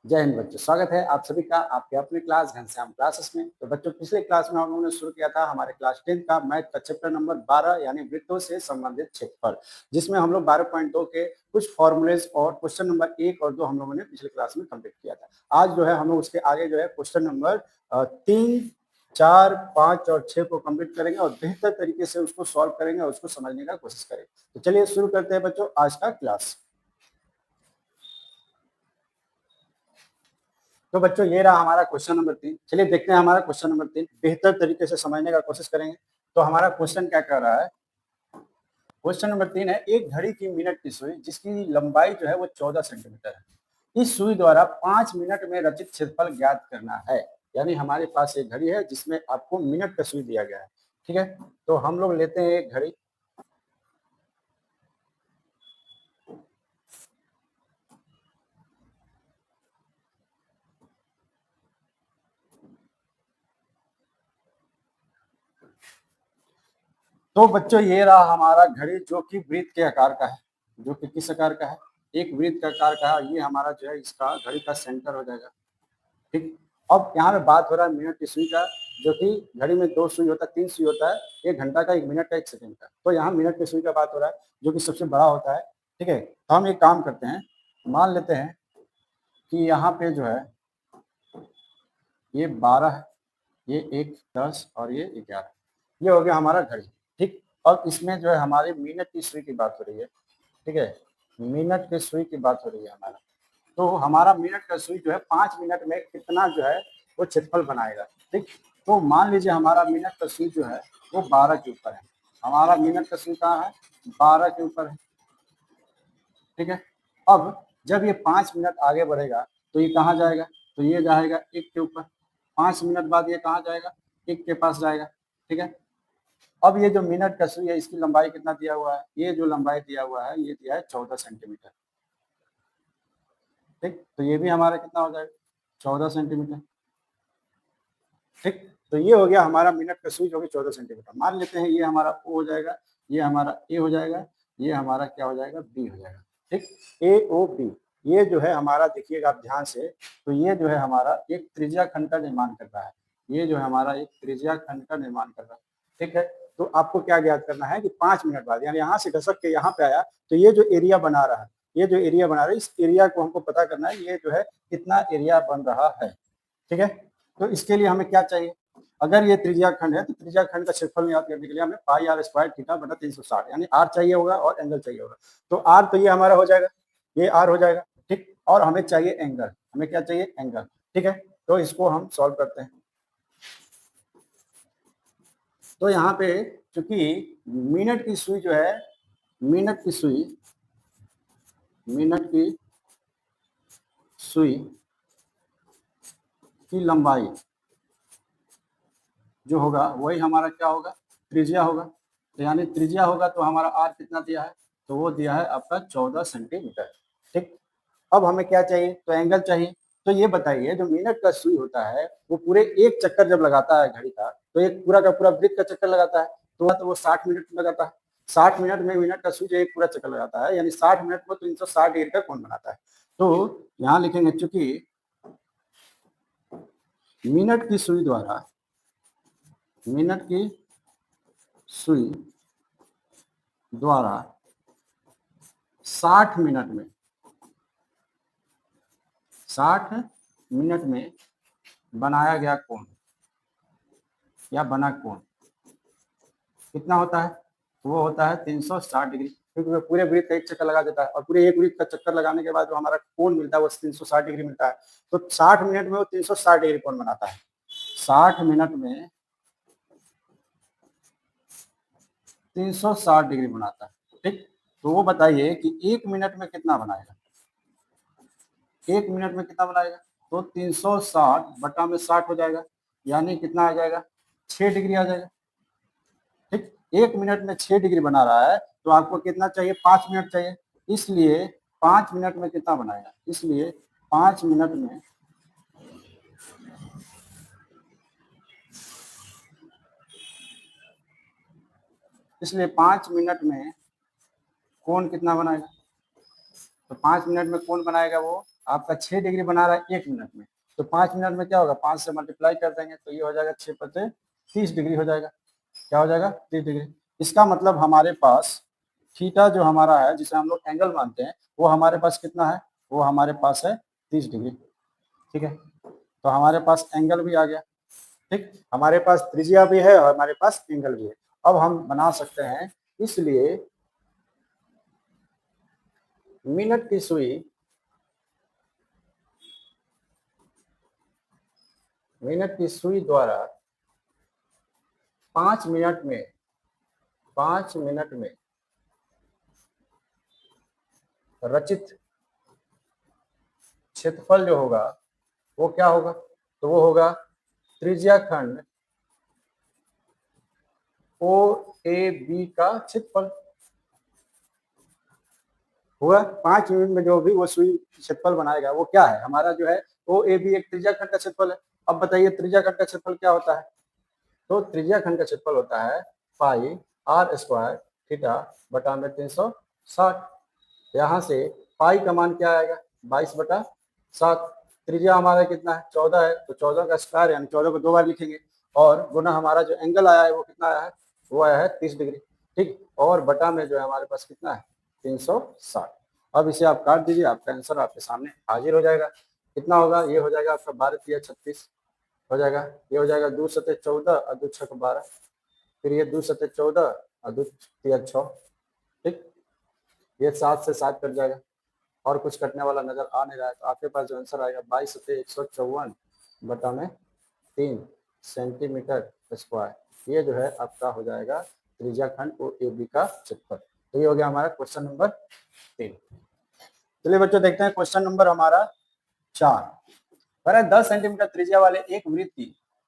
जय हिंद बच्चों, स्वागत है आप सभी का आपके अपने क्लास घनश्याम क्लासेस में। तो बच्चों, पिछले क्लास में हम लोगों ने शुरू किया था हमारे क्लास 10 का मैथ का चैप्टर नंबर 12 यानी वृत्तों से संबंधित क्षेत्रफल, जिसमें हम लोग 12.2 के कुछ फॉर्मूलेज और क्वेश्चन नंबर 1 और 2 हम लोगों ने पिछले क्लास में कंप्लीट किया था। आज जो है हम लोग उसके आगे जो है क्वेश्चन नंबर 3, 4, 5 और 6 को कंप्लीट करेंगे और बेहतर तरीके से उसको सॉल्व करेंगे और उसको समझने का कोशिश करेंगे। तो चलिए शुरू करते हैं बच्चों आज का क्लास। तो बच्चों, ये रहा हमारा क्वेश्चन नंबर 3। चलिए देखते हैं हमारा क्वेश्चन नंबर 3, बेहतर तरीके से समझने का कोशिश करेंगे। तो हमारा क्वेश्चन क्या कर रहा है? क्वेश्चन नंबर 3 है, एक घड़ी की मिनट की सुई जिसकी लंबाई जो है वो 14 सेंटीमीटर है, इस सुई द्वारा 5 मिनट में रचित क्षेत्रफल ज्ञात करना है। यानी हमारे पास एक घड़ी है जिसमें आपको मिनट का सुई दिया गया है। ठीक है, तो हम लोग लेते हैं एक घड़ी। तो बच्चों, ये रहा हमारा घड़ी जो कि वृत्त के आकार का है। जो कि किस आकार का है? एक वृत्त का आकार का है। ये हमारा जो है इसका घड़ी का सेंटर हो जाएगा। ठीक, अब यहाँ पे बात हो रहा है मिनट की सुई का, जो कि घड़ी में 2 सुई होता है, 3 सुई होता है, 1 घंटा का, 1 मिनट का, 1 सेकंड का। तो यहाँ मिनट की सुई का बात हो रहा है जो कि सबसे बड़ा होता है। ठीक है, तो हम एक काम करते हैं, मान लेते हैं कि यहाँ पे जो है ये 12 है, ये 1, 10 और ये 11। ये हो गया हमारा घड़ी। ठीक, अब इसमें जो है हमारी मिनट की सुई की बात हो रही है। ठीक है, मिनट की सुई की बात हो रही है हमारा। तो हमारा मिनट का सुई जो है 5 मिनट में कितना जो है वो क्षेत्रफल बनाएगा। ठीक, तो मान लीजिए हमारा मिनट का सुई जो है वो 12 के ऊपर है। हमारा मिनट का सुई कहाँ है? 12 के ऊपर है। ठीक है, अब जब ये 5 मिनट आगे बढ़ेगा तो ये कहाँ जाएगा? तो ये जाएगा 1 के ऊपर। 5 मिनट बाद ये कहाँ जाएगा? 1 के पास जाएगा। ठीक है, अब ये जो मिनट का सुई है इसकी लंबाई कितना दिया हुआ है? ये जो लंबाई दिया हुआ है ये दिया है 14 सेंटीमीटर। ठीक, तो ये भी हमारा कितना हो जाएगा? 14 सेंटीमीटर। ठीक, तो ये हो गया हमारा मिनट का सुई जो कि 14 सेंटीमीटर। मान लेते हैं ये हमारा ओ हो जाएगा, ये हमारा ए हो जाएगा, ये हमारा क्या हो जाएगा? बी हो जाएगा। ठीक, ए ओ बी, ये जो है हमारा, देखिएगा आप ध्यान से, तो ये जो है हमारा एक त्रिज्या खंड का निर्माण कर रहा है। ये जो है हमारा एक त्रिज्या खंड का निर्माण कर रहा है। ठीक है, तो आपको क्या ज्ञात करना है कि 5 मिनट बाद, यानी यहाँ से घसक के यहाँ पे आया, तो ये जो एरिया बना रहा है, ये जो एरिया बना रहा है, इस एरिया को हमको पता करना है, ये जो है कितना एरिया बन रहा है। ठीक है, तो इसके लिए हमें क्या चाहिए? अगर ये त्रिज्या खंड है तो त्रिज्या खंड का क्षेत्रफल ज्ञात करने के लिए हमें पाई आर स्क्वायर थीटा बटा 360 यानी आर चाहिए होगा और एंगल चाहिए होगा। तो आर तो ये हमारा हो जाएगा, ये आर हो जाएगा। ठीक, और हमें चाहिए एंगल। हमें क्या चाहिए? एंगल। ठीक है, तो इसको हम सॉल्व करते हैं। तो यहाँ पे चूंकि मिनट की सुई जो है, मिनट की सुई, मिनट की सुई की लंबाई जो होगा वही हमारा क्या होगा? त्रिज्या होगा। तो यानी त्रिज्या होगा तो हमारा आर कितना दिया है? तो वो दिया है आपका 14 सेंटीमीटर। ठीक, अब हमें क्या चाहिए? तो एंगल चाहिए। तो ये बताइए, जो मिनट का सुई होता है वो पूरे एक चक्कर जब लगाता है घड़ी का, तो एक पूरा का पूरा वृत्त का चक्कर लगाता है, तो वो 60 मिनट लगाता है। 60 मिनट में मिनट का सुई जो एक पूरा चक्कर लगाता है, यानी 60 मिनट में 360 डिग्री का कोण बनाता है। तो यहाँ लिखेंगे, चूंकि मिनट की सुई द्वारा, मिनट की सुई द्वारा 60 मिनट में, 60 मिनट में बनाया गया कोण या बना कोण कितना होता है? वो होता है 360 डिग्री, क्योंकि वो पूरे वृत्त का एक चक्कर लगा देता है और पूरे एक वृत्त का चक्कर लगाने के बाद जो हमारा कोण मिलता है वो 360 डिग्री मिलता है। तो 60 मिनट में वो 360 डिग्री कोण बनाता है। 60 मिनट में 360 डिग्री बनाता है। ठीक, तो वो बताइए कि 1 मिनट में कितना बनाएगा? 1 मिनट में कितना बनाएगा? तो 360 बटा में 60 हो जाएगा, यानी कितना आ जाएगा? 6 डिग्री आ जाएगा। ठीक, 1 मिनट में 6 डिग्री बना रहा है, तो आपको कितना चाहिए? 5 मिनट चाहिए। इसलिए 5 मिनट में कितना बनाएगा? इसलिए 5 मिनट में, इसलिए 5 मिनट में कोण कितना बनाएगा? तो 5 मिनट में कोण बनाएगा वो आपका 6 डिग्री बना रहा है 1 मिनट में, तो 5 मिनट में क्या होगा, 5 से मल्टीप्लाई कर देंगे तो ये हो जाएगा 6 पते 30 डिग्री हो जाएगा। क्या हो जाएगा, 30 डिग्री। इसका मतलब हमारे पास थीटा जो हमारा है, जिसे हम लोग एंगल मानते हैं, वो हमारे पास कितना है, वो हमारे पास है 30 डिग्री। ठीक है, तो हमारे पास एंगल भी आ गया। ठीक, हमारे पास त्रिज्या भी है और हमारे पास एंगल भी है। अब हम बना सकते हैं, इसलिए मिनट की सुई, मिनट की सुई द्वारा 5 मिनट में, 5 मिनट में रचित क्षेत्रफल जो होगा वो क्या होगा, तो वो होगा त्रिज्या खंड ओ ए बी का क्षेत्रफल हुआ। 5 मिनट में जो भी वो सुई क्षेत्रफल बनाएगा वो क्या है, हमारा जो है ओ ए बी एक त्रिज्या खंड का क्षेत्रफल है। अब बताइए त्रिज्या खंड का क्षेत्रफल क्या होता है, तो त्रिज्या खंड का क्षेत्रफल होता है पाई आर स्क्वायर थीटा बटा में 360। यहाँ से पाई का मान क्या आएगा, 22/7। त्रिज्या हमारा कितना है, 14 है, तो 14 का स्क्वायर यानी 14 को 2 बार लिखेंगे, और गुना हमारा जो एंगल आया है वो कितना आया है, वो आया है 30 डिग्री। ठीक, और बटा में जो है हमारे पास कितना है 360। अब इसे आप काट दीजिए, आपका आंसर आपके सामने हाजिर हो जाएगा। कितना होगा, ये हो जाएगा आपका 12×3 = 36 हो जाएगा। ये हो जाएगा 2×7 = 14 और 2×6 = 12, फिर ये 2×7 = 14 और 2×3 = 6। ठीक, ये 7 से 7 कट जाएगा और कुछ कटने वाला नजर आ नहीं रहा है, तो आपके पास जो आंसर आएगा 22×154 बटा में 3 सेंटीमीटर स्क्वायर। ये जो है आपका हो जाएगा त्रिज्या खंड ओ ए बी का क्षेत्रफल। तो ये हो गया हमारा क्वेश्चन नंबर 3। चलिए बच्चों देखते हैं क्वेश्चन नंबर हमारा 4। 10 सेंटीमीटर त्रिज्या वाले एक वृत्त की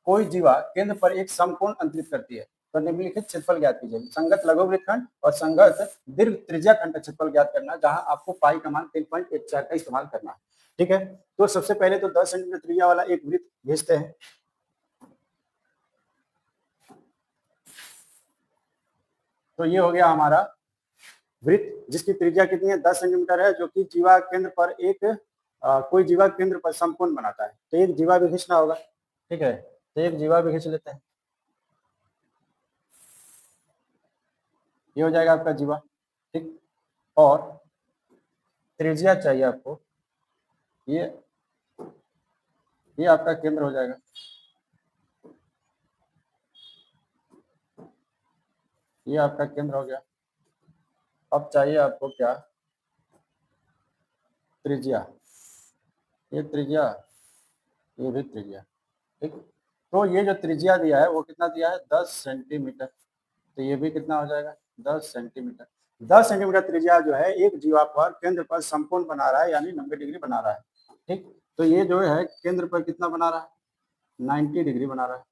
कोई जीवा केंद्र पर एक समकोण अंतरित करती है, तो निम्नलिखित क्षेत्रफल ज्ञात कीजिए। संगत लघु वृत्तखंड और संगत दीर्घ त्रिज्या खंड का क्षेत्रफल ज्ञात करना, जहां आपको पाई का मान 3.14 का इस्तेमाल करना है। ठीक है, तो सबसे पहले तो 10 सेंटीमीटर त्रिज्या वाला एक वृत्त भेजते हैं। तो ये हो गया हमारा वृत्त जिसकी त्रिज्या कितनी है, 10 सेंटीमीटर है, जो कि जीवा केंद्र पर एक कोई जीवा केंद्र पर समकोण बनाता है। तो एक जीवा भी खींचना होगा। ठीक है, तो एक जीवा भी खींच लेते हैं। ये हो जाएगा आपका जीवा। ठीक, और त्रिज्या चाहिए आपको, ये आपका केंद्र हो जाएगा। ये आपका केंद्र हो गया। अब चाहिए आपको क्या, त्रिज्या। ये त्रिज्या, ये भी त्रिज्या। ठीक, तो ये जो त्रिज्या दिया है वो कितना दिया है, 10 सेंटीमीटर। तो ये भी कितना हो जाएगा, 10 सेंटीमीटर। 10 सेंटीमीटर त्रिज्या जो है एक जीवा पर केंद्र पर समकोण बना रहा है, यानी 90 डिग्री बना रहा है। ठीक, तो ये जो है केंद्र पर कितना बना रहा है, 90 डिग्री बना रहा है।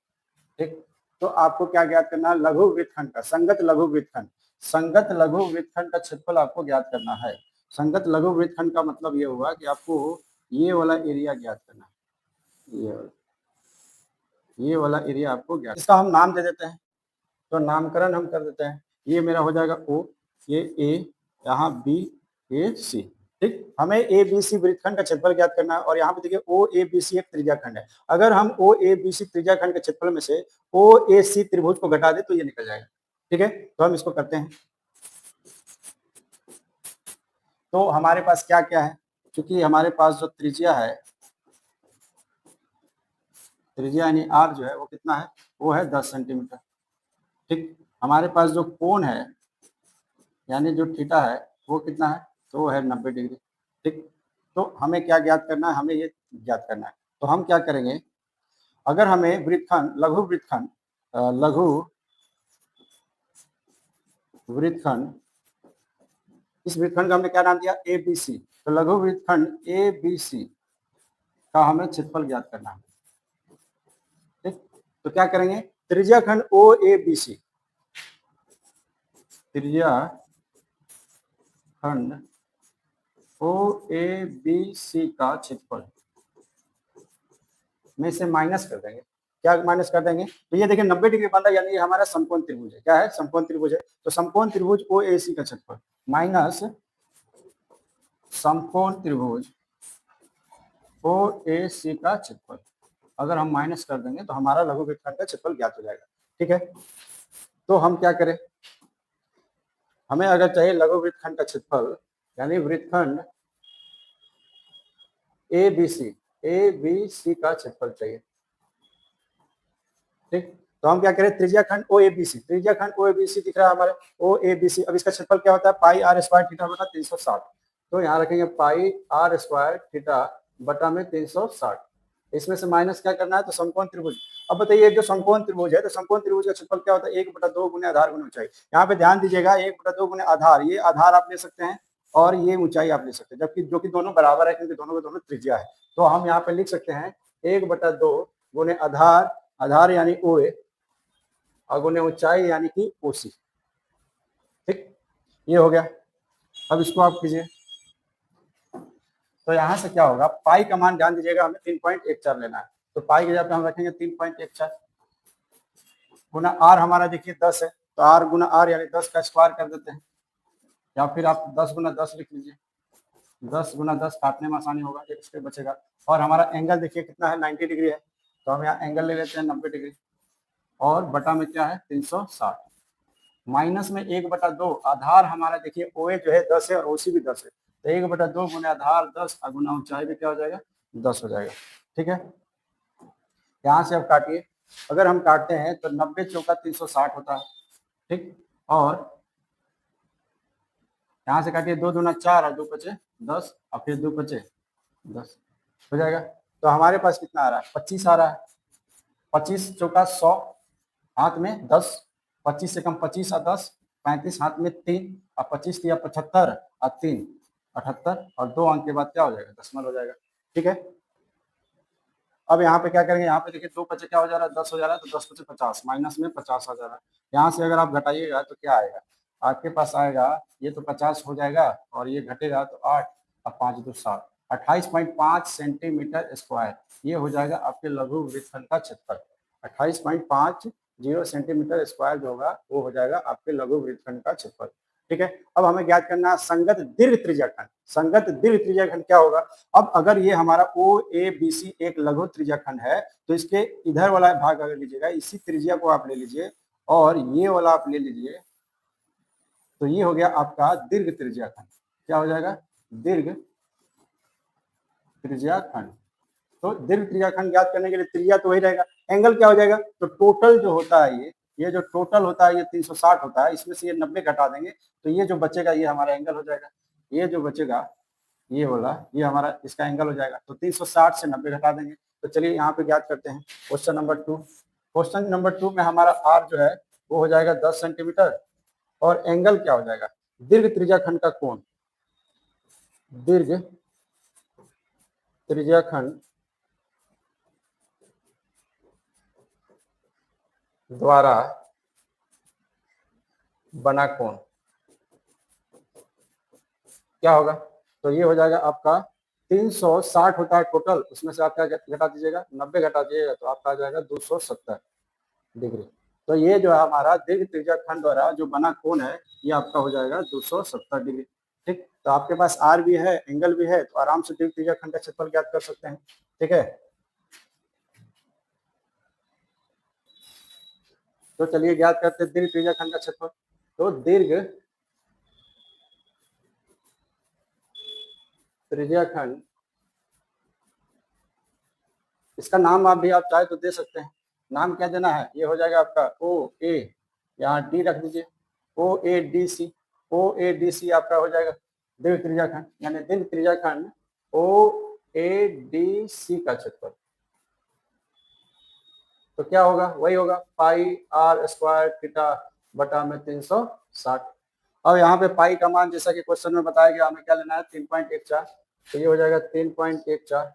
ठीक, तो आपको क्या ज्ञात करना है, लघु वृत्तखंड का, संगत लघु वृत्तखंड, संगत लघु वृत्तखंड का क्षेत्रफल आपको ज्ञात करना है। संगत लघु वृत्तखंड का मतलब ये हुआ कि आपको ये वाला एरिया ज्ञात करना है। ये वाला एरिया आपको ज्ञात, इसका हम नाम दे देते हैं, तो नामकरण हम कर देते हैं। ये मेरा हो जाएगा ओ, ये ए, यहाँ बी, ये सी। ठीक, हमें ए बी सी वृत्तखंड का क्षेत्रफल ज्ञात करना है, और यहाँ पे देखिए ओ ए बी सी एक त्रिज्या खंड है। अगर हम ओ ए बी सी त्रिज्या खंड के क्षेत्रफल में से ओ ए सी त्रिभुज को घटा दे तो ये निकल जाएगा। ठीक है, तो हम इसको करते हैं। तो हमारे पास क्या क्या है, क्योंकि हमारे पास जो त्रिज्या है, त्रिज्या यानी आर जो है वो कितना है, वो है 10 सेंटीमीटर। ठीक, हमारे पास जो कोण है यानी जो थीटा है वो कितना है, तो वो है 90 डिग्री। ठीक, तो हमें क्या ज्ञात करना है, हमें ये ज्ञात करना है। तो हम क्या करेंगे, अगर हमें वृत्तखंड लघु वृत्तखंड लघु वृत्तखंड, इस वृत्तखंड का हमने क्या नाम दिया, ए बी सी। तो लघु वृत्तखंड ए बी सी का हमें क्षेत्रफल ज्ञात करना है। ठीक, तो क्या करेंगे, त्रिज्या खंड ओ ए बी सी, त्रिज्या खंड ओ ए बी सी का क्षेत्रफल में से माइनस कर देंगे। क्या माइनस कर देंगे, तो ये देखिए 90 डिग्री बन रहा है, यानी ये हमारा समकोण त्रिभुज है। क्या है, समकोण त्रिभुज है। तो समकोण त्रिभुज ओ ए सी का क्षेत्रफल माइनस समकोण त्रिभुज ओ ए सी का क्षेत्रफल, अगर हम माइनस कर देंगे तो हमारा लघु वृत्तखंड का क्षेत्रफल ज्ञात हो जाएगा। ठीक है, तो हम क्या करें, हमें अगर चाहिए लघु वृत्तखंड का क्षेत्रफल, यानी वृत्तखंड ए बी सी का क्षेत्रफल चाहिए। ठीक, तो हम क्या करें, त्रिज्या खंड ओ ए बी सी, त्रिज्या खंड ओ ए बी सी दिख रहा है हमारे, ओ ए बी सी। अब इसका क्षेत्रफल क्या होता है, पाई आर स्क्वायर थीटा बटा 360। तो यहाँ रखेंगे पाई आर स्क्वायर थीटा बटा में 360। इसमें से माइनस क्या करना है, तो समकोण त्रिभुज। अब बताइए, जो समकोण त्रिभुज है, तो समकोण त्रिभुज का क्षेत्रफल क्या होता है, 1/2 गुने आधार गुने ऊंचाई। यहाँ पे ध्यान दीजिएगा, 1/2 गुने आधार, ये आधार आप ले सकते हैं और ये ऊंचाई आप ले सकते हैं, जबकि जो कि दोनों बराबर है, क्योंकि दोनों के दोनों त्रिज्या है। तो हम यहाँ पे लिख सकते हैं 1/2 गुने आधार, आधार यानी ओ ए, और गुने ऊंचाई यानी कि ओसी। ठीक, ये हो गया। अब इसको आप कीजिए, तो यहाँ से क्या होगा, पाई का मान ध्यान दीजिएगा, हमें 3.14 लेना है। तो पाई की जगह पे हम रखेंगे 3.14 गुना आर, हमारा देखिए 10 है, तो आर गुना आर यानी 10 का स्क्वायर कर देते हैं, या फिर आप 10 गुना 10 लिख लीजिए। 10 गुना 10 काटने में आसानी होगा, एक स्टेप बचेगा। और हमारा एंगल देखिए कितना है, 90 डिग्री है, तो हम यहाँ एंगल ले लेते हैं 90 डिग्री, और बटा में क्या है 360, माइनस में 1/2, आधार हमारा देखिए ओ ए जो है 10 है और ओसी भी 10 है, तो 1/2 गुना आधार 10 और गुना ऊंचाई भी क्या हो जाएगा, 10 हो जाएगा। ठीक है, यहाँ से अब काटिए, अगर हम काटते हैं तो 90 चौका 360 होता है। ठीक, और यहाँ से काटिए, 2 दूना 4 और 2 बचे 10, और फिर 2 बचे 10 हो जाएगा। तो हमारे पास कितना आ रहा है, 25 आ रहा है। 25 चौका 100, हाथ में 10, 25 से कम 25 और 10, 35 हाथ में 3, और 25 दिया 75 और 3 78, और 2 अंक के बाद क्या हो जाएगा, दशमलव हो जाएगा। ठीक है, अब यहाँ पे क्या करेंगे, यहाँ पे देखिए 2 बचे क्या हो जा रहा है, 10 हो जा रहा है, तो 10 बचे 50, माइनस में 50 आ जा रहा है। यहाँ से अगर आप घटाइएगा तो क्या आएगा, आपके पास आएगा, ये तो 50 हो जाएगा और ये घटेगा तो 8 और 5 2 7, 28.5 सेंटीमीटर स्क्वायर, ये हो जाएगा आपके लघु वृत्तखंड का क्षेत्रफल। 28.50 सेंटीमीटर स्क्वायर जो होगा वो हो जाएगा आपके लघु वृत्तखंड का क्षेत्रफल। ठीक है, अब हमें ज्ञात करना है संगत दीर्घ त्रिज्याखंड। संगत दीर्घ त्रिज्याखंड क्या होगा, अब अगर ये हमारा ओ ए बी सी एक लघु त्रिज्याखंड है, तो इसके इधर वाला भाग अगर लीजिएगा, इसी त्रिज्या को आप ले लीजिए, और ये वाला आप ले लीजिए, तो ये हो गया आपका दीर्घ त्रिज्याखंड। क्या हो जाएगा, दीर्घ त्रिज्याखंड। तो दीर्घ त्रिज्याखंड ज्ञात करने के लिए त्रिज्या तो वही रहेगा, एंगल क्या हो जाएगा, तो टोटल जो होता है ये जो टोटल होता है ये 360 होता है, इसमें से ये 90 घटा देंगे, तो ये जो बचेगा ये हमारा एंगल हो जाएगा। ये जो बचेगा ये वाला, ये हमारा इसका एंगल हो जाएगा। तो 360 से 90 घटा देंगे। तो चलिए यहाँ पे ज्ञात करते हैं क्वेश्चन नंबर 2। क्वेश्चन नंबर 2 में हमारा आर जो है वो हो जाएगा 10 सेंटीमीटर, और एंगल क्या हो जाएगा, दीर्घ त्रिज्याखंड का कोण, दीर्घ त्रिज्याखंड द्वारा बना कोण क्या होगा, तो ये हो जाएगा आपका 360 होता है टोटल, उसमें से आप क्या घटा दीजिएगा, 90 घटा दीजिएगा, तो आपका आ जाएगा 270 डिग्री। तो ये जो है हमारा दीर्घ त्रिज्याखंड द्वारा जो बना कोण है, ये आपका हो जाएगा 270 डिग्री। ठीक, तो आपके पास आर भी है, एंगल भी है, तो आराम से दीर्घ त्रिज्याखंड का क्षेत्रफल ज्ञात कर सकते हैं। ठीक है, तो चलिए ज्ञात करते हैं दीर्घ त्रिज्याखंड का क्षेत्रफल। तो दीर्घ त्रिज्याखंड, इसका नाम आप भी आप चाहे तो दे सकते हैं। नाम क्या देना है, ये हो जाएगा आपका ओ ए, यहाँ डी रख दीजिए, ओ A D C. O A D C आपका हो जाएगा दीर्घ त्रिज्याखंड, यानी दीर्घ त्रिज्याखंड ओ ए डी सी का क्षेत्रफल। तो क्या होगा, वही होगा पाई आर स्क्वायर थीटा बटा में 360। अब यहाँ पे पाई का मान जैसा कि क्वेश्चन में बताया गया, हमें क्या लेना है 3.14, तो ये हो जाएगा 3.14,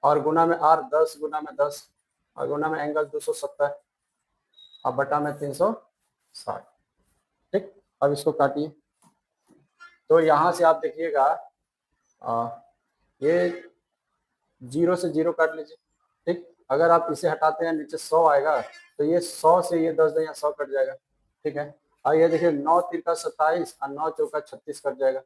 और गुना में आर 10 गुना में 10, और गुना में एंगल 270, और बटा में 360। ठीक, अब इसको काटिए, तो यहाँ से आप देखिएगा ये 0 से 0 काट लीजिए। ठीक, अगर आप इसे हटाते हैं नीचे 100 आएगा, तो ये 100 से ये 10 या 100 कट जाएगा। ठीक है, और ये देखिए 9 तिरका 27 और 9 चौका 36 कट जाएगा।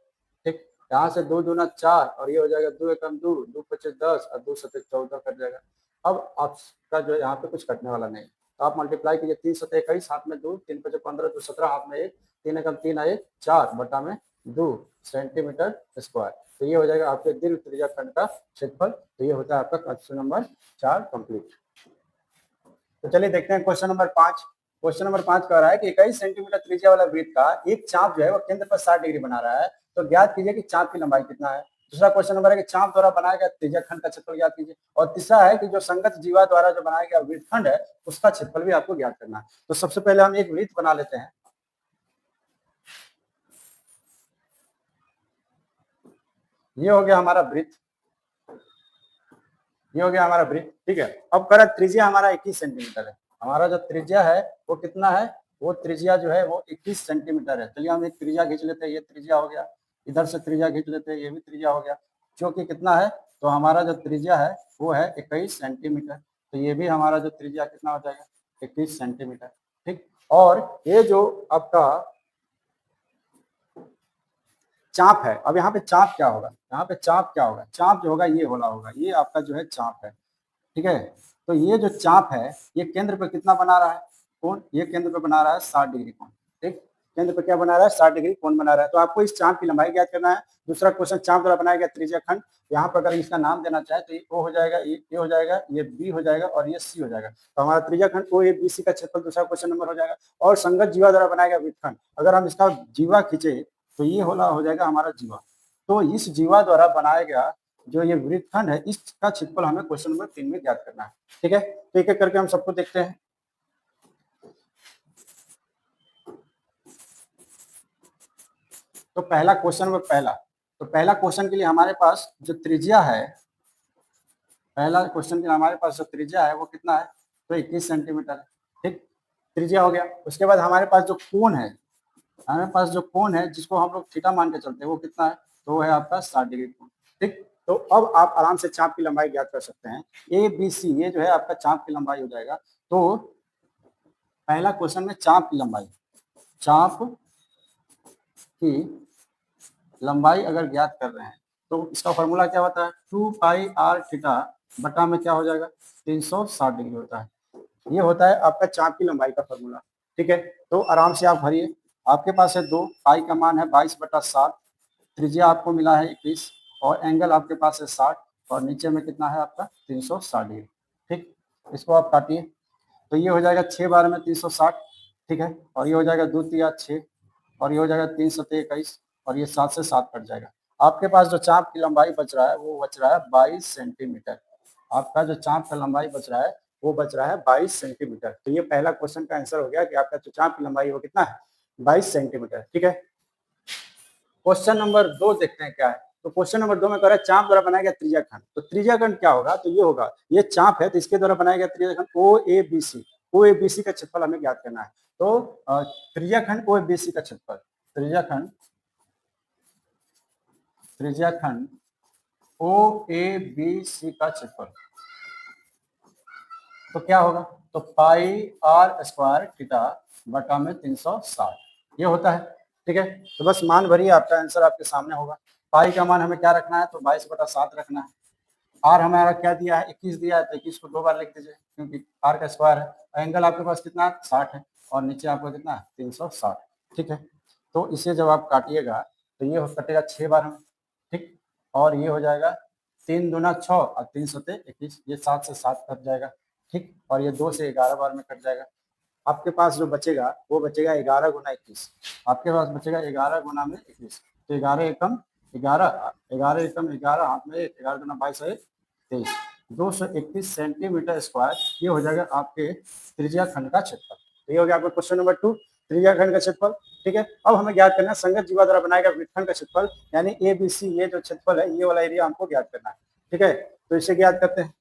ठीक, यहाँ से 2 दूना 4 और ये हो जाएगा 2 एकम 2, 2 पचे 10 और 2 सते 14 कट जाएगा। अब आपका जो है यहाँ पे कुछ कटने वाला नहीं, तो आप मल्टीप्लाई कीजिए 3 सते 21, हाथ में 2, 3 पचे 15, 2 17, हाथ में 1, 3 एकम 3 आए 4 बटा में 2 सेंटीमीटर स्क्वायर। तो ये हो जाएगा आपके दीर्घ त्रिज्या खंड का क्षेत्रफल। तो ये होता है आपका क्वेश्चन नंबर 4 कंप्लीट। तो चलिए देखते हैं क्वेश्चन नंबर 5। क्वेश्चन नंबर 5 कह रहा है कि 21 सेंटीमीटर त्रिज्या वाला वृत्त का एक चाप जो है वो केंद्र पर 60 डिग्री बना रहा है, तो ज्ञात कीजिए कि चाप की लंबाई कितना है। दूसरा क्वेश्चन नंबर है कि चाप द्वारा बनाया गया त्रिज्या खंड का क्षेत्रफल ज्ञात कीजिए। और तीसरा है कि जो संगत जीवा द्वारा जो बनाया गया वृत्तखंड है उसका क्षेत्रफल भी आपको ज्ञात करना है। तो सबसे पहले हम एक वृत्त बना लेते हैं। ये हो गया हमारा वृत्त, ये हो गया हमारा वृत्त, ठीक है। अब कह रहा है त्रिज्या हमारा 21 सेंटीमीटर है। हमारा जो त्रिज्या है वो कितना है, वो त्रिज्या जो है वो 21 सेंटीमीटर है। चलिए हम एक त्रिज्या खींच लेते हैं, ये त्रिज्या हो गया, इधर से त्रिज्या खींच लेते हैं, ये भी त्रिज्या हो गया, जो कि कितना है, तो हमारा जो त्रिज्या है वो है 21 सेंटीमीटर। तो ये भी हमारा जो त्रिज्या कितना हो जाएगा, 21 सेंटीमीटर, ठीक। और ये जो आपका चाप है, अब यहाँ पे चाप क्या होगा, यहाँ पे चाप क्या होगा, चाप जो होगा ये होला होगा, ये आपका जो है चाप है, ठीक है। तो ये जो चाप है ये केंद्र पे कितना बना रहा है कोण, ये केंद्र पे बना रहा है 60 डिग्री कोण, ठीक। केंद्र पे क्या बना रहा है, 60 डिग्री कोण बना रहा है। तो आपको इस चाप की लंबाई ज्ञात करना है। दूसरा क्वेश्चन, चाप द्वारा बनाया गया त्रिज्या खंड, यहाँ पर अगर इसका नाम देना चाहे तो ये ओ हो जाएगा, ये हो जाएगा, ये बी हो जाएगा और ये सी हो जाएगा। तो हमारा त्रिज्या खंड ओ ए बी सी का क्षेत्रफल दूसरा क्वेश्चन नंबर हो जाएगा। और संगत जीवा द्वारा बनाया गया वृत्तखंड, अगर हम इसका जीवा खींचे तो ये होला हो जाएगा हमारा जीवा। तो इस जीवा द्वारा बनाया गया जो ये वृत्तखंड है इसका क्षेत्रफल हमें क्वेश्चन नंबर 3 में ज्ञात करना है, ठीक है। तो एक एक करके हम सबको देखते हैं। तो पहला क्वेश्चन नंबर पहला, तो पहला क्वेश्चन के लिए हमारे पास जो त्रिज्या है, पहला क्वेश्चन के लिए हमारे पास जो त्रिज्या है वो कितना है, तो 21 सेंटीमीटर है, ठीक। त्रिज्या हो गया। उसके बाद हमारे पास जो कोण है, हमारे पास जो कोण है जिसको हम लोग थीटा मान के चलते हैं वो कितना है, तो वो है आपका 60 डिग्री कोण, ठीक। तो अब आप आराम से चाप की लंबाई ज्ञात कर सकते हैं। ए बी सी ये जो है आपका चाप की लंबाई हो जाएगा। तो पहला क्वेश्चन में चाप की लंबाई, चाप की लंबाई अगर ज्ञात कर रहे हैं तो इसका फॉर्मूला क्या होता है, 2 पाई आर थीटा बटा में क्या हो जाएगा, 360 डिग्री होता है। ये होता है आपका चाप की लंबाई का फॉर्मूला, ठीक है। तो आराम से आप भरिए। आपके पास है 2, पाई का मान है 22/7, त्रिज्या आपको मिला है 21 और एंगल आपके पास है 60 और नीचे में कितना है आपका 360 डिग्री, ठीक। इसको आप काटिए तो ये हो जाएगा 6 बार में 360, ठीक है। और ये हो जाएगा 2 तिया 6 और ये हो जाएगा 3 सते 21 और ये 7 से 7 कट जाएगा। आपके पास जो चाप की लंबाई बच रहा है वो बच रहा है 22 सेंटीमीटर। आपका जो चाप का लंबाई बच रहा है वो बच रहा है 22 सेंटीमीटर। तो ये पहला क्वेश्चन का आंसर हो गया कि आपका जो चाप की लंबाई है वो कितना है, 22 सेंटीमीटर, ठीक है। क्वेश्चन नंबर 2 देखते हैं क्या है। तो क्वेश्चन नंबर 2 में कह रहा है चाप द्वारा बनाया गया त्रिज्या खंड। तो त्रिज्या खंड क्या होगा, तो ये होगा, ये चाप है तो इसके द्वारा बनाया गया त्रिज्या खंड ओ A B C, O A B C का क्षेत्रफल हमें ज्ञात करना है। तो त्रिज्या खंड ओ ए बी सी का क्षेत्रफल, त्रिज्या खंड, त्रिज्या खंड ओ ए बी सी का क्षेत्रफल तो क्या होगा, तो पाई आर स्क्वायर थीटा बटा में 360 ये होता है, ठीक है। तो बस मान भरिए, आपका आंसर आपके सामने होगा। पाई का मान हमें क्या रखना है, तो 22/7 रखना है। आर हमारा क्या दिया है, 21 दिया है, तो 21 को 2 बार लिख दीजिए क्योंकि आर का स्क्वायर है। एंगल आपके पास कितना है, 60 है और नीचे आपका कितना है, 360, ठीक है। तो इसे जब आप काटिएगा तो ये कटेगा 6 बार में, ठीक। और ये हो जाएगा 3 दूना 6 और 3 सते 21, ये 7 से 7 कट जाएगा, ठीक। और ये 2 से 11 बार में कट जाएगा। आपके पास जो बचेगा वो बचेगा 11 गुना 21, आपके पास बचेगा 11 गुना में 21। तो 11 एकम 11, 11 एकम 11, हाथ में 11 गुना 22 है 23, 231 सेंटीमीटर स्क्वायर ये हो जाएगा आपके त्रिज्या खंड का क्षेत्रफल। तो ये हो गया आपका क्वेश्चन नंबर 2, त्रिज्या खंड का क्षेत्रफल, ठीक है। अब हमें ज्ञात करना है संगत जीवा द्वारा बनाया गया वृत्तखंड का क्षेत्रफल, यानी ए बी सी ये जो क्षेत्रफल है ये वाला एरिया हमको ज्ञात करना है, ठीक है। तो इसे ज्ञात करते हैं।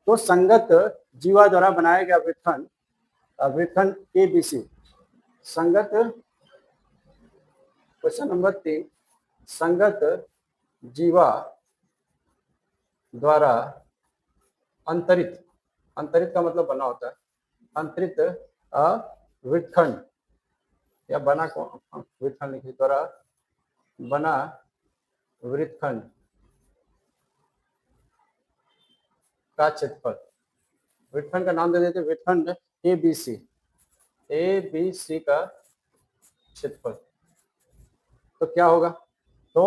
तो संगत जीवा द्वारा बनाया गया वृत्तखंड, वृत्तखंड ए बी सी, संगत, क्वेश्चन नंबर 3, संगत जीवा द्वारा अंतरित, अंतरित का मतलब बना होता है, अंतरित वृत्तखंड या बना को वृत्तखंड लिखिए द्वारा बना वृत्तखंड का क्षेत्रफल, वृत्तखंड का नाम दे देते वृत्तखंड ABC, ABC का क्षेत्रफल। तो क्या होगा, तो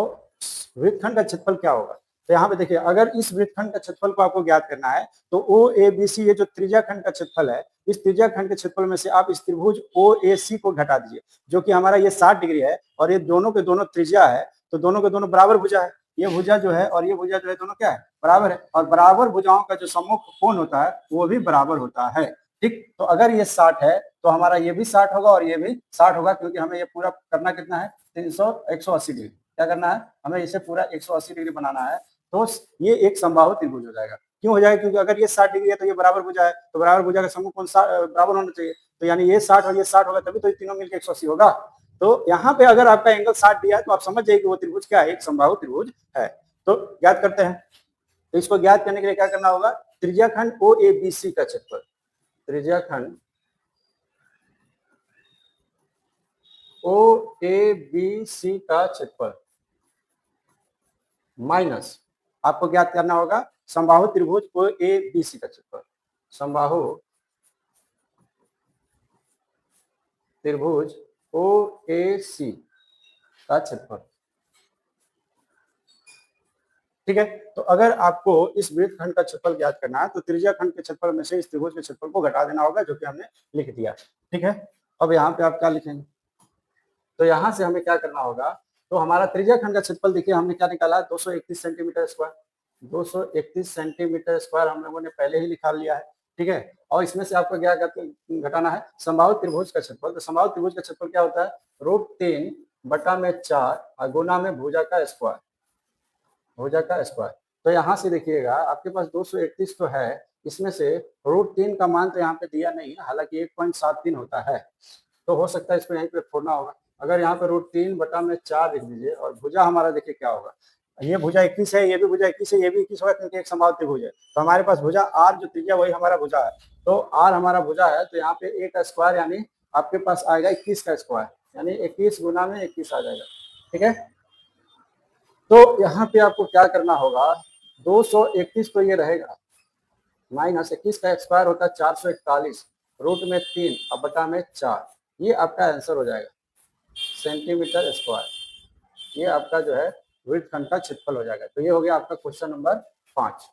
वृत्तखंड का क्षेत्रफल क्या होगा, तो यहाँ पे देखिए अगर इस वृत्तखंड का क्षेत्रफल को आपको ज्ञात करना है तो OABC ये जो त्रिज्या खंड का क्षेत्रफल है, इस त्रिज्या खंड के क्षेत्रफल में से आप इस त्रिभुज OAC को घटा दीजिए, जो कि हमारा ये 60 डिग्री है और ये दोनों के दोनों त्रिज्या है, तो दोनों के दोनों बराबर भुजा है, ये भुजा जो है और ये भुजा जो है दोनों क्या है, बराबर है, और बराबर भुजाओं का जो सम्मुख कोण होता है वो भी बराबर होता है। ठीक, तो अगर ये 60 है तो हमारा ये भी 60 होगा और ये भी 60 होगा, क्योंकि हमें ये पूरा करना कितना है 180 डिग्री, क्या करना है हमें इसे पूरा 180 डिग्री बनाना है, तो ये एक समबाहु त्रिभुज हो जाएगा। क्यों हो जाएगा, क्योंकि अगर ये 60 डिग्री है तो ये बराबर भुजा है, तो बराबर भुजा का समूह कौन बराबर होना चाहिए, तो यानी ये 60 और ये 60 होगा तभी तो ये तीनों मिलकर 180 होगा। तो यहाँ पे अगर आपका एंगल 60 दिया है तो आप समझ जाइए कि वो त्रिभुज क्या है, एक समबाहु त्रिभुज है। तो ज्ञात करते हैं, तो इसको ज्ञात करने के लिए क्या करना होगा, त्रिज्या खंड OABC का क्षेत्रफल, त्रिज्या खंड OABC का क्षेत्रफल माइनस आपको ज्ञात करना होगा समबाहु त्रिभुज OABC का क्षेत्रफल, समबाहु त्रिभुज OAC का क्षेत्रफल। ठीक है, तो अगर आपको इस वृत्तखंड का क्षेत्रफल ज्ञात करना है तो त्रिज्या खंड के क्षेत्रफल में से इस त्रिभुज के क्षेत्रफल को घटा देना होगा, जो कि हमने लिख दिया। ठीक है, अब यहाँ पे आप क्या लिखेंगे, तो यहाँ से हमें क्या करना होगा, तो हमारा त्रिज्या खंड का क्षेत्रफल देखिए हमने क्या निकाला, 231 सेंटीमीटर स्क्वायर, 231 सेंटीमीटर स्क्वायर हम लोगों ने पहले ही लिखा लिया है। ठीक है, और इसमें से आपको क्या घटाना है, समबाहु त्रिभुज का क्षेत्रफल, तो समबाहु त्रिभुज का क्षेत्रफल क्या होता है, √3/4 और गुना में भुजा का स्क्वायर, भुजा का स्क्वायर। तो यहाँ से देखिएगा आपके पास 231 तो है, इसमें से √3 का मान तो यहाँ पे दिया नहीं है, हालांकि 1.73 होता है, तो हो सकता है इसको यहीं पे छोड़ना होगा। अगर यहाँ पे √3/4 लिख दीजिए और भुजा हमारा देखिए क्या होगा, ये भुजा 21 है, ये भी भुजा 21 है, ये भी 21 होगा, क्योंकि एक समबाहु त्रिभुज है, तो हमारे पास भुजा आर जो त्रिज्या वही हमारा भुजा है, तो आर हमारा भुजा है, तो यहाँ पे ए का स्क्वायर यानी आपके पास आएगा 21 का स्क्वायर, यानी 21 गुना में 21 आ जाएगा। ठीक है, तो यहाँ पे आपको क्या करना होगा, 231 तो ये रहेगा, माइनस 21 का स्क्वायर होता है 441, √3 और बटा में 4, ये आपका आंसर हो जाएगा सेंटीमीटर स्क्वायर, ये आपका जो है वृत्तखंड का क्षेत्रफल हो जाएगा। तो ये हो गया आपका क्वेश्चन नंबर 5।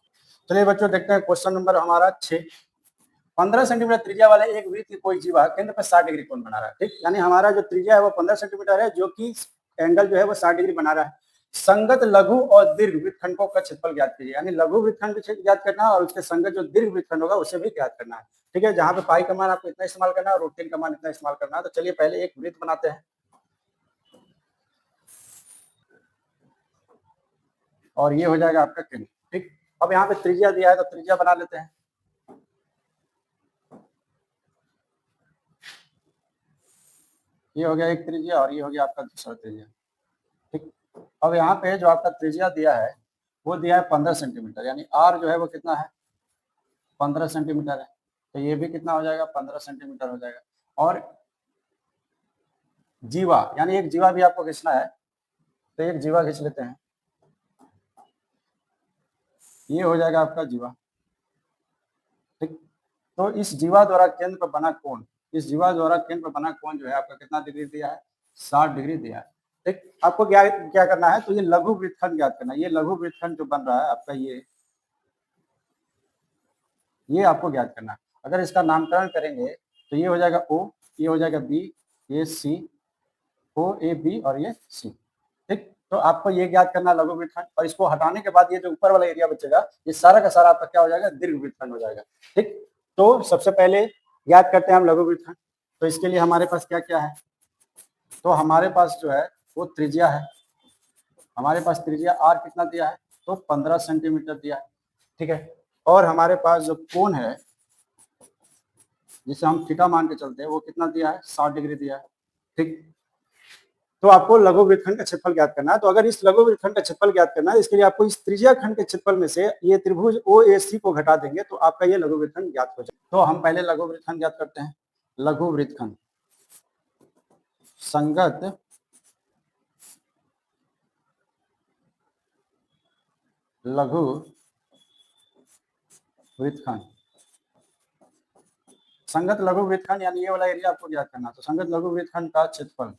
चलिए बच्चों देखते हैं क्वेश्चन नंबर हमारा 6। 15 सेंटीमीटर त्रिज्या वाले एक वृत्त की कोई जीवा केंद्र पर 60 डिग्री कोण बना रहा है। ठीक, यानी हमारा जो त्रिज्या है वो 15 सेंटीमीटर है, जो कि एंगल जो है वो 60 डिग्री बना रहा है। संगत लघु और दीर्घ वृत्तखंडों का क्षेत्रफल ज्ञात कीजिए, यानी लघु वृत्तखंड भी ज्ञात करना है और उसके संगत जो दीर्घ वृत्तखंड होगा उसे भी ज्ञात करना है। ठीक है, जहां पे पाई का मान आपको इतना इस्तेमाल करना है और √3 का मान इतना इस्तेमाल करना है। तो चलिए पहले एक वृत्त बनाते हैं, और ये हो जाएगा आपका केंद्र। ठीक, अब यहाँ पे त्रिज्या दिया है तो त्रिज्या बना लेते हैं, ये हो गया एक त्रिज्या और ये हो गया आपका दूसरा त्रिज्या। ठीक, अब यहाँ पे जो आपका त्रिज्या दिया है वो दिया है 15 सेंटीमीटर, यानी आर जो है वो कितना है 15 सेंटीमीटर है, तो ये भी कितना हो जाएगा 15 सेंटीमीटर हो जाएगा। और जीवा यानी एक जीवा भी आपको खींचना है, तो एक जीवा खींच लेते हैं, ये हो जाएगा आपका जीवा। ठीक, तो इस जीवा द्वारा केंद्र पर बना कोण, इस जीवा द्वारा केंद्र पर बना कोण जो है आपका कितना डिग्री दिया है, 60 डिग्री दिया है। ठीक, आपको क्या क्या करना है, तो ये लघु वृत्तखंड ज्ञात करना है, ये लघु वृत्तखंड जो बन रहा है आपका ये आपको ज्ञात करना है। अगर इसका नामकरण करेंगे तो ये हो जाएगा O, ये हो जाएगा B, ये C, OAB और ये C। ठीक, तो आपको ये ज्ञात करना लघु वृत्तखंड, और इसको हटाने के बाद ये जो ऊपर वाला एरिया बचेगा ये सारा का सारा आपका क्या हो जाएगा, दीर्घ वृत्तखंड हो जाएगा। ठीक, तो सबसे पहले ज्ञात करते हैं हम लघु वृत्तखंड, तो इसके लिए हमारे पास क्या क्या है, तो हमारे पास जो है वो त्रिज्या है, हमारे पास त्रिज्या R कितना दिया है, तो 15 सेंटीमीटर दिया है। ठीक है, और हमारे पास जो कोण है जिसे हम थीटा मान के चलते हैं वो कितना दिया है, 60 डिग्री दिया है। ठीक, तो आपको लघु वृत्तखंड का क्षेत्रफल ज्ञात करना है, तो अगर इस लघु वृत्तखंड का क्षेत्रफल ज्ञात करना है इसके लिए आपको इस त्रिज्या खंड के क्षेत्रफल में से ये त्रिभुज OAC को घटा देंगे तो आपका ये लघु वृत्तखंड ज्ञात हो जाएगा। तो हम पहले लघु वृत्तखंड ज्ञात करते हैं, लघु वृत्तखंड संगत लघु वृत्तखंड। संगत लघु वृत्तखंड यानी ये वाला एरिया आपको ज्ञात करना। तो संगत लघु वृत्तखंड का क्षेत्रफल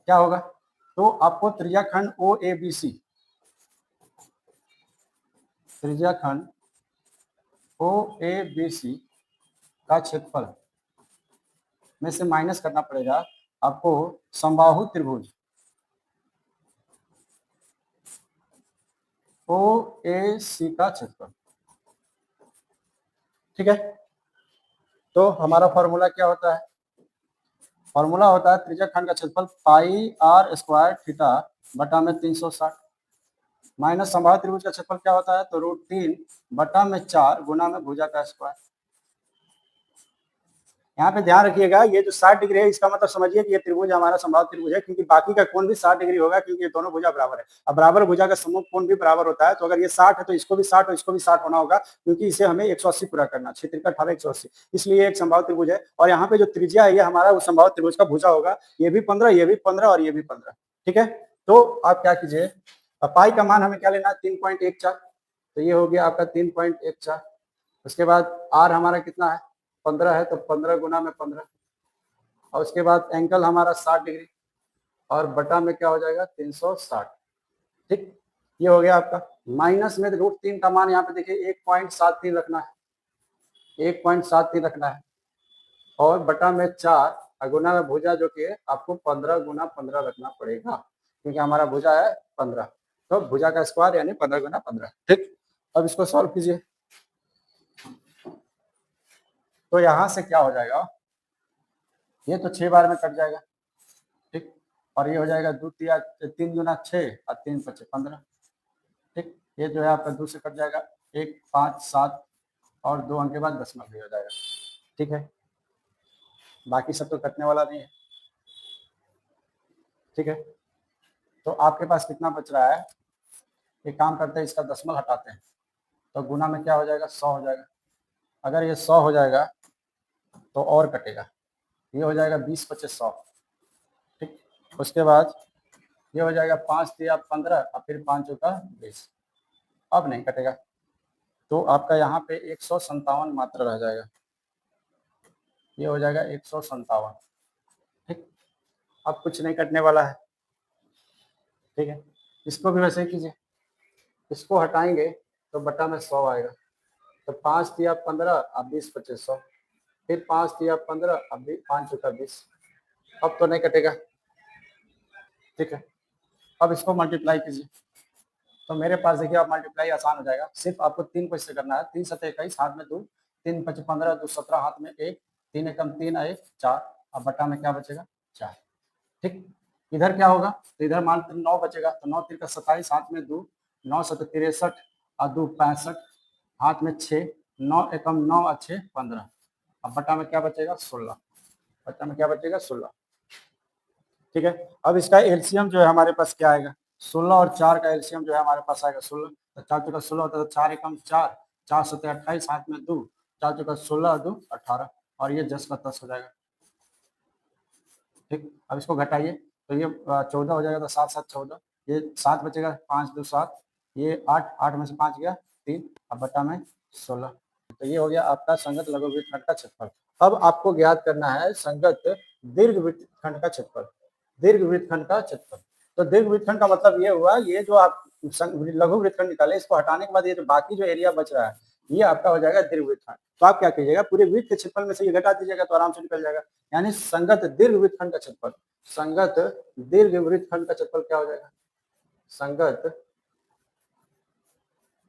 क्या होगा? तो आपको त्रिज्याखंड ओ A B C, त्रिज्याखंड O A B C का क्षेत्रफल में से माइनस करना पड़ेगा आपको समबाहु त्रिभुज ओ ए सी का क्षेत्रफल। ठीक है, तो हमारा फॉर्मूला क्या होता है? फॉर्मूला होता है त्रिज्याखंड का क्षेत्रफल पाई आर स्क्वायर थीटा बटा में 360 माइनस समबाहु त्रिभुज का क्षेत्रफल क्या होता है? तो √3 बटा में 4 गुना में भुजा का स्क्वायर। यहाँ पे ध्यान रखिएगा, ये जो 60 डिग्री है इसका मतलब समझिए कि ये त्रिभुज हमारा समबाहु त्रिभुज है, क्योंकि बाकी का कोण भी 60 डिग्री होगा, क्योंकि ये दोनों भुजा बराबर है। अब बराबर भुजा का समूह कोण भी बराबर होता है, तो अगर ये 60 है तो इसको भी 60 और इसको भी 60 होना होगा, क्योंकि इसे हमें 180 पूरा करना, 6 × 18 180, इसलिए एक समबाहु त्रिभुज है। और यहाँ पे जो त्रिज्या है ये हमारा उस समबाहु त्रिभुज का भुजा होगा, ये भी 15, ये भी 15 और ये भी 15। ठीक है, तो आप क्या कीजिए, पाई का मान हमें क्या लेना है? 3.14, तो ये हो गया आपका 3.14। उसके बाद आर हमारा कितना है? 15 है, तो 15 गुना में 15, और उसके बाद एंगल हमारा 60 डिग्री और बटा में क्या हो जाएगा? 360। ठीक, ये हो गया आपका। माइनस में √3 का मान यहाँ पे देखिए 1.73 रखना है, 1.73 रखना है, और बटा में 4 गुना में भुजा जो कि आपको 15 गुना 15 रखना पड़ेगा, क्योंकि हमारा भुजा है 15, तो भुजा का स्क्वायर यानी 15 गुना 15। ठीक, अब इसको सॉल्व कीजिए, तो यहाँ से क्या हो जाएगा? ये तो 6 बार में कट जाएगा। ठीक, और ये हो जाएगा 2 3 गुना 6 और 3 × 5 = 15। ठीक, ये जो है आपका 2 से कट जाएगा, 1 5 7 और 2 अंक के बाद दशमलव भी हो जाएगा। ठीक है, बाकी सब तो कटने वाला नहीं है। ठीक है, तो आपके पास कितना बच रहा है? एक काम करते हैं, इसका दशमलव हटाते हैं, तो गुना में क्या हो जाएगा? 100 हो जाएगा। अगर ये 100 हो जाएगा तो और कटेगा, ये हो जाएगा 20 × 25 100। ठीक, उसके बाद ये हो जाएगा 5 × 3 = 15 और फिर 5 × 20, अब नहीं कटेगा, तो आपका यहाँ पे 157 मात्र रह जाएगा, ये हो जाएगा 157। ठीक, अब कुछ नहीं कटने वाला है। ठीक है, इसको भी वैसे ही कीजिए, इसको हटाएंगे तो बटा में 100 आएगा, तो 5 × 3 = 15 और 20 × 25 100, फिर 5 × 3 = 15 और 5 × 20, अब तो नहीं कटेगा। ठीक है, अब इसको मल्टीप्लाई कीजिए, तो मेरे पास देखिए अब मल्टीप्लाई आसान हो जाएगा, सिर्फ आपको 3 को इससे करना है। 3 × 7 = 21, हाथ में 2, 3 × 5 = 15, 2 × 17, हाथ में 1, 3 एकम 3 और 1 4, अब बटा में क्या बचेगा? 4। ठीक, इधर क्या होगा? तो इधर मान 9 बचेगा, तो 9 × 3 = 27, हाथ में 2, 9 × 7 = 63 और 2 65, हाथ में 6, 9 एकम 9 और 6 15, अब बटा में क्या बचेगा? 16, बटा में क्या बचेगा? 16। ठीक है, अब इसका एलसीएम जो है हमारे पास क्या आएगा? 16 और 4 का एलसीएम जो है हमारे पास आएगा 16, तो 4 × 16 होता है, तो 4 एकम 4, 4 × 7 = 28, हाथ में 2, 4 × 16 और 2 18, और ये 10 का 10 हो जाएगा। ठीक, अब इसको घटाइए, तो ये 14 हो जाएगा, तो 7 × 7 = 14, ये 7 बचेगा, 5 × 2 = 7, ये 8, 8 में से 5 गया 3, अब बटा में 16। तो ये हो गया आपका संगत लघु वृत्तखंड का क्षेत्रफल। अब आपको ज्ञात करना है संगत दीर्घ वृत्तखंड का क्षेत्रफल। दीर्घ वृत्तखंड का क्षेत्रफल, तो दीर्घ वृत्तखंड का मतलब ये हुआ, ये जो आप लघु वृत्तखंड निकाले, इसको हटाने के बाद ये जो बाकी जो एरिया बच रहा है ये आपका हो जाएगा दीर्घ वृत्तखंड। तो आप क्या कीजिएगा, पूरे वृत्त के क्षेत्रफल में से ये घटा दीजिएगा, तो आराम से निकल जाएगा, यानी संगत दीर्घ वृत्तखंड का क्षेत्रफल। संगत दीर्घ वृत्तखंड का क्षेत्रफल क्या हो जाएगा? संगत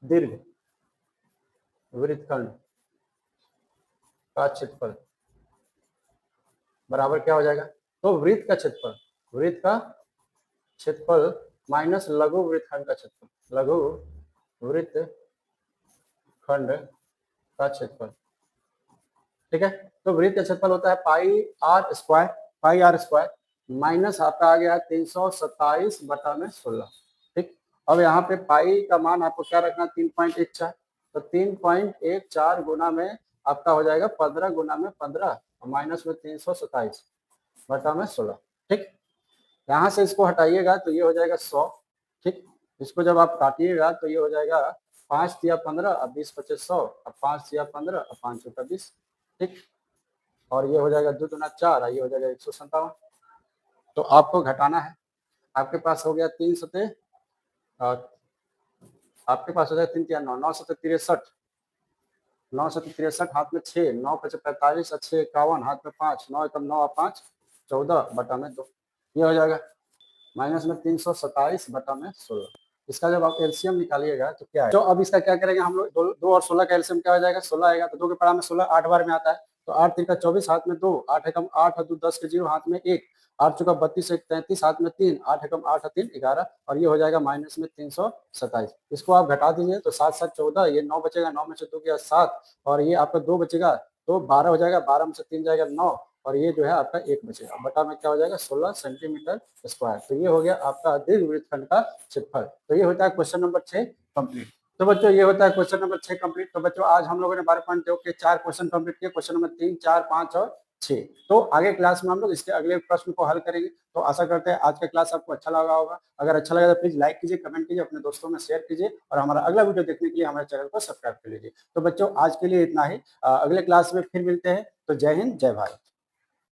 दीर्घ वृत्तखंड का क्षेत्रफल बराबर क्या हो जाएगा? तो वृत्त का क्षेत्रफल, वृत्त का क्षेत्रफल माइनस लघु वृत्तखंड का क्षेत्रफल, लघु वृत्तखंड का क्षेत्रफल। ठीक है, तो वृत्त का क्षेत्रफल होता है पाई आर स्क्वायर माइनस आपका आ गया 327 बटा में 16। ठीक, अब यहाँ पे पाई का मान आपको क्या रखना? 3.14, तो 3.14 गुना में आपका हो जाएगा 15 गुना में 15 और माइनस में 327 बटा में 16। ठीक, यहाँ से इसको हटाइएगा तो ये हो जाएगा 100। ठीक, इसको जब आप काटिएगा तो ये हो जाएगा 5 तिया 15 अब 20 25 100, अब 5 तिया 15 अब 5 चौका 20, ठीक। और ये हो जाएगा 2 दूना 4, ये हो जाएगा 157। तो आपको घटाना है, आपके पास हो गया 3 सते आपके पास हो जाएगा 3 तिया 9, 9 सते 63, 9 सते 63 हाथ में 6, 9 पचे 45 और 6 51, हाथ में 5, 9 एकम 9 और 5 14 बटा में 2, ये हो जाएगा माइनस में 327 बटा में 16। इसका जब आप एलसीएम निकालिएगा तो क्या है, तो अब इसका क्या करेंगे हम लोग, 2 और 16 का एलसीएम क्या हो जाएगा, 16 आएगा। तो 2 के पड़ा में 16 8 बार में आता है, तो 8 3 का 24, हाथ में 2, 8 एकम 8 और 2 10 के 0, हाथ में 1, 8 चौका 32 1 33, हाथ में 3, 8 एकम 8 और 3 11, और ये हो जाएगा माइनस में 327। इसको आप घटा दीजिए तो 7 7 14, ये 9 बचेगा, 9 में से 2 गया 7, और ये आपका 2 बचेगा तो 12 हो जाएगा, 12 में से 3 जाएगा 9, और ये जो है आपका 1 बचेगा, बटा में क्या हो जाएगा 16 सेंटीमीटर स्क्वायर। तो ये हो गया आपका दीर्घवृत्तखंड का क्षेत्रफल। तो ये होता है क्वेश्चन नंबर 6 कंप्लीट। तो बच्चों ये होता है क्वेश्चन नंबर 6 कंप्लीट। तो बच्चों आज हम लोगों ने 12.2 के 4 क्वेश्चन कंप्लीट किए, क्वेश्चन नंबर 3 4 5 और 6। तो आगे क्लास में हम लोग इसके अगले प्रश्न को हल करेंगे। तो आशा करते हैं आज का क्लास आपको अच्छा लगा होगा। अगर अच्छा लगा तो प्लीज लाइक कीजिए, कमेंट कीजिए, अपने दोस्तों में शेयर कीजिए, और हमारा अगला वीडियो देखने के लिए हमारे चैनल को सब्सक्राइब कर लीजिए। तो बच्चों आज के लिए इतना ही, अगले क्लास में फिर मिलते हैं। तो जय हिंद जय भारत।